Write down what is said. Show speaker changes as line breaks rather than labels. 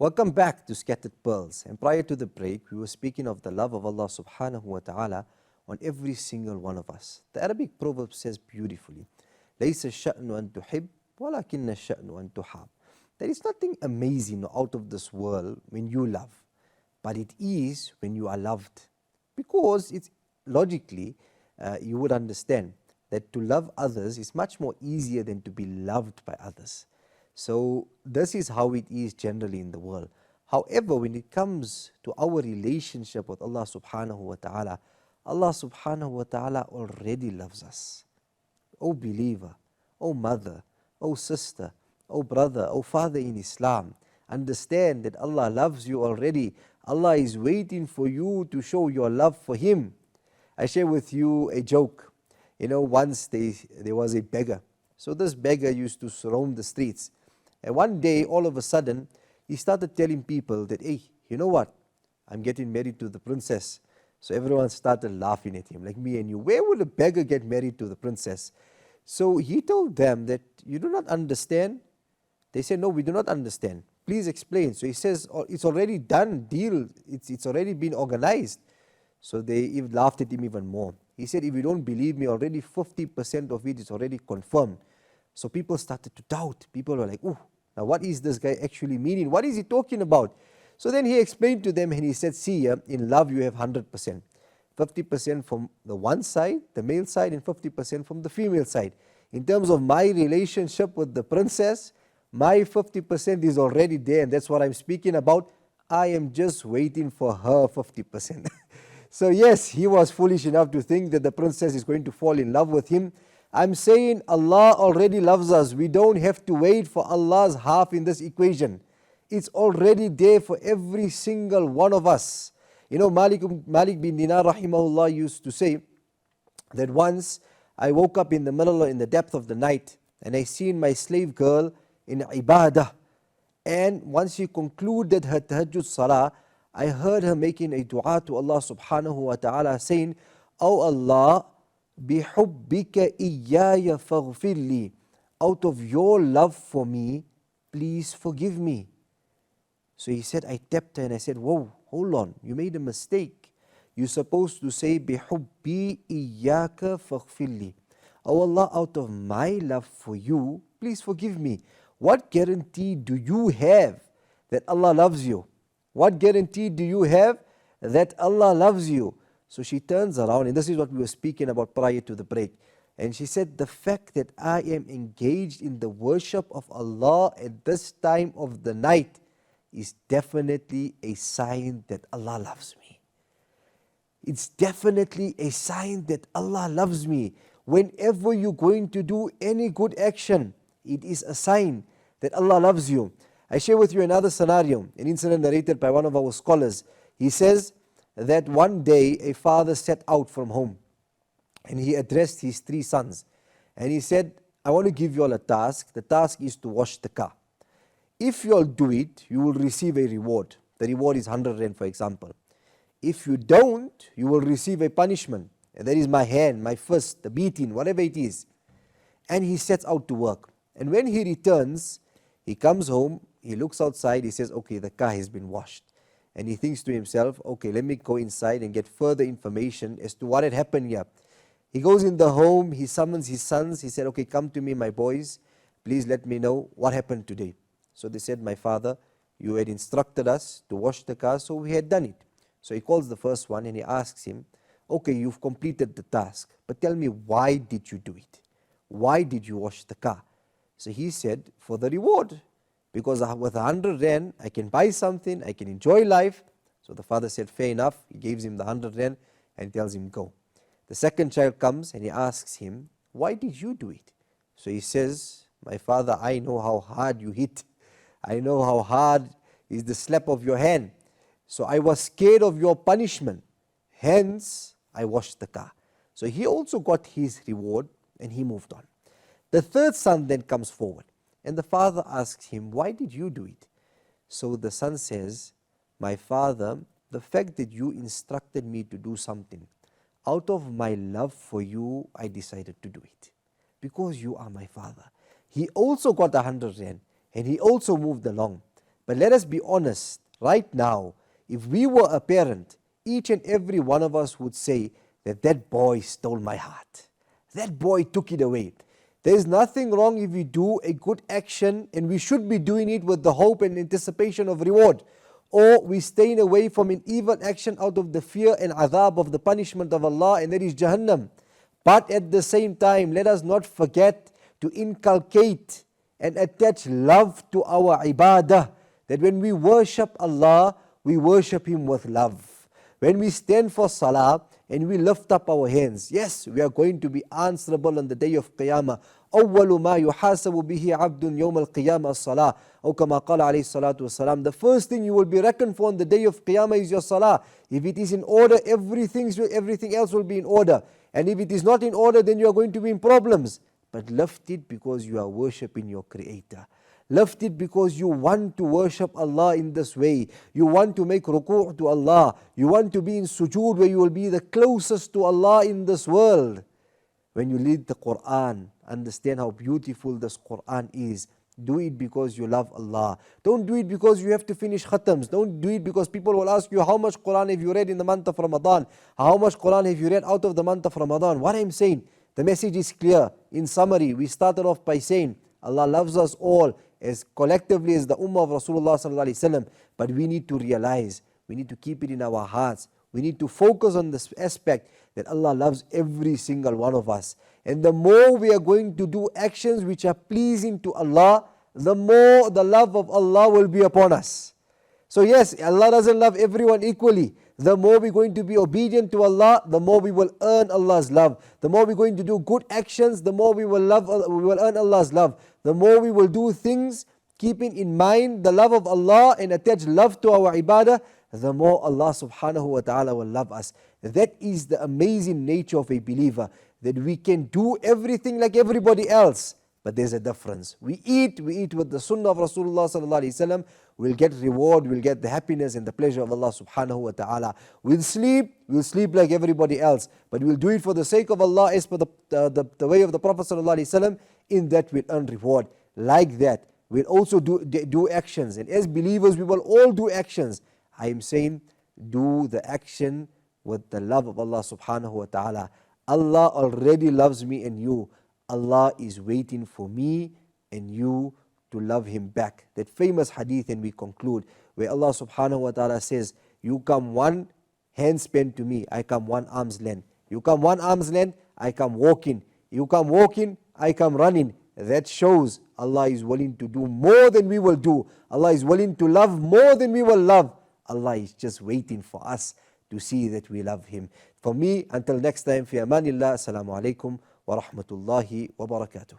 Welcome back to Scattered Pearls. And prior to the break, we were speaking of the love of Allah subhanahu wa ta'ala on every single one of us. The Arabic proverb says beautifully, لَيْسَ الشَّأْنُ أَن تُحِبْ وَلَكِنَّ الشَّأْنُ أَن تُحَابْ. There is nothing amazing or out of this world when you love, but it is when you are loved. Because it's logically, you would understand that to love others is much more easier than to be loved by others. So this is how it is generally in the world. However, when it comes to our relationship with Allah subhanahu wa ta'ala, Allah subhanahu wa ta'ala already loves us. O believer, O mother, O sister, O brother, O father in Islam, understand that Allah loves you already. Allah is waiting for you to show your love for Him. I share with you a joke. Once there was a beggar. So this beggar used to roam the streets. And one day, all of a sudden, he started telling people that, hey, you know what? I'm getting married to the princess. So everyone started laughing at him, like me and you. Where would a beggar get married to the princess? So he told them that, you do not understand? They said, no, we do not understand. Please explain. So he says, oh, it's already done, deal. It's already been organized. So they laughed at him even more. He said, if you don't believe me, already 50% of it is already confirmed. So people started to doubt. People were like, oh, now what is this guy actually meaning? What is he talking about? So then he explained to them and he said, see, in love you have 100%. 50% from the one side, the male side, and 50% from the female side. In terms of my relationship with the princess, my 50% is already there, and that's what I'm speaking about. I am just waiting for her 50%. So yes, he was foolish enough to think that the princess is going to fall in love with him. I'm saying Allah already loves us. We don't have to wait for Allah's half in this equation. It's already there for every single one of us. Malik bin Dinar rahimahullah used to say that once I woke up in the depth of the night, and I seen my slave girl in ibadah. And once she concluded her tahajjud salah, I heard her making a dua to Allah subhanahu wa ta'ala saying, Oh Allah, bihubbika iyaya faghfirli. Out of your love for me, please forgive me. So he said, I tapped her and I said, whoa, hold on, you made a mistake. You're supposed to say, bihubbi iyaka faghfirli. Oh Allah, out of my love for you, please forgive me. What guarantee do you have that Allah loves you? What guarantee do you have that Allah loves you? So she turns around, and this is what we were speaking about prior to the break. And she said, the fact that I am engaged in the worship of Allah at this time of the night is definitely a sign that Allah loves me. It's definitely a sign that Allah loves me. Whenever you're going to do any good action, it is a sign that Allah loves you. I share with you another scenario, an incident narrated by one of our scholars. He says that one day a father set out from home and he addressed his 3 sons. And he said, I want to give you all a task. The task is to wash the car. If you all do it, you will receive a reward. The reward is 100 rand, for example. If you don't, you will receive a punishment. And that is my hand, my fist, the beating, whatever it is. And he sets out to work. And when he returns, he comes home, he looks outside, he says, okay, the car has been washed. And he thinks to himself, okay, let me go inside and get further information as to what had happened here. He goes in the home, he summons his sons, he said, okay, come to me, my boys, please let me know what happened today. So they said, my father, you had instructed us to wash the car, so we had done it. So he calls the first one and he asks him, okay, you've completed the task, but tell me, why did you do it? Why did you wash the car? So he said, for the reward, because with 100 rand, I can buy something, I can enjoy life. So the father said, fair enough. He gives him the 100 rand and tells him, go. The second child comes and he asks him, why did you do it? So he says, my father, I know how hard you hit. I know how hard is the slap of your hand. So I was scared of your punishment. Hence, I washed the car. So he also got his reward and he moved on. The third son then comes forward and the father asks him, why did you do it? So the son says, my father, the fact that you instructed me to do something, out of my love for you, I decided to do it. Because you are my father. He also got 100 rand and he also moved along. But let us be honest, right now, if we were a parent, each and every one of us would say that boy stole my heart. That boy took it away. There is nothing wrong if we do a good action, and we should be doing it with the hope and anticipation of reward. Or we staying away from an evil action out of the fear and adhab of the punishment of Allah, and that is Jahannam. But at the same time, let us not forget to inculcate and attach love to our ibadah. That when we worship Allah, we worship Him with love. When we stand for salah and we lift up our hands, yes, we are going to be answerable on the day of Qiyamah. أول ما يحاسب به عبد يوم القيامة الصلاة أو كما قال عليه الصلاة والسلام. The first thing you will be reckoned for on the day of Qiyamah is your salah. If it is in order, everything else will be in order. And if it is not in order, then you are going to be in problems. But lift it because you are worshipping your Creator. Lift it because you want to worship Allah in this way. You want to make ruku' to Allah. You want to be in sujood where you will be the closest to Allah in this world. When you read the Quran, understand how beautiful this Quran is. Do it because you love Allah. Don't do it because you have to finish khatams. Don't do it because people will ask you, how much Quran have you read in the month of Ramadan? How much Quran have you read out of the month of Ramadan? What I'm saying, the message is clear. In summary, we started off by saying, Allah loves us all as collectively as the Ummah of Rasulullah sallallahu alaihi wasallam. But we need to realize, we need to keep it in our hearts. We need to focus on this aspect that Allah loves every single one of us. And the more we are going to do actions which are pleasing to Allah, the more the love of Allah will be upon us. So yes, Allah doesn't love everyone equally. The more we're going to be obedient to Allah, the more we will earn Allah's love. The more we're going to do good actions, the more we will earn Allah's love. The more we will do things keeping in mind the love of Allah and attach love to our ibadah, the more Allah subhanahu wa ta'ala will love us. That is the amazing nature of a believer, that we can do everything like everybody else, but there's a difference. We eat with the sunnah of Rasulullah sallallahu alaihi wasallam, we'll get reward, we'll get the happiness and the pleasure of Allah subhanahu wa ta'ala. We'll sleep like everybody else, but we'll do it for the sake of Allah as per the way of the Prophet sallallahu alaihi wasallam. In that we'll earn reward. Like that, we'll also do actions, and as believers we will all do actions. I am saying, do the action with the love of Allah subhanahu wa ta'ala. Allah already loves me and you. Allah is waiting for me and you to love Him back. That famous hadith, and we conclude, where Allah subhanahu wa ta'ala says, you come one handspan to me, I come one arm's length. You come one arm's length, I come walking. You come walking, I come running. That shows Allah is willing to do more than we will do. Allah is willing to love more than we will love. Allah is just waiting for us to see that we love Him. For me, until next time, fi amanillah, assalamu alaikum wa rahmatullahi wa barakatuh.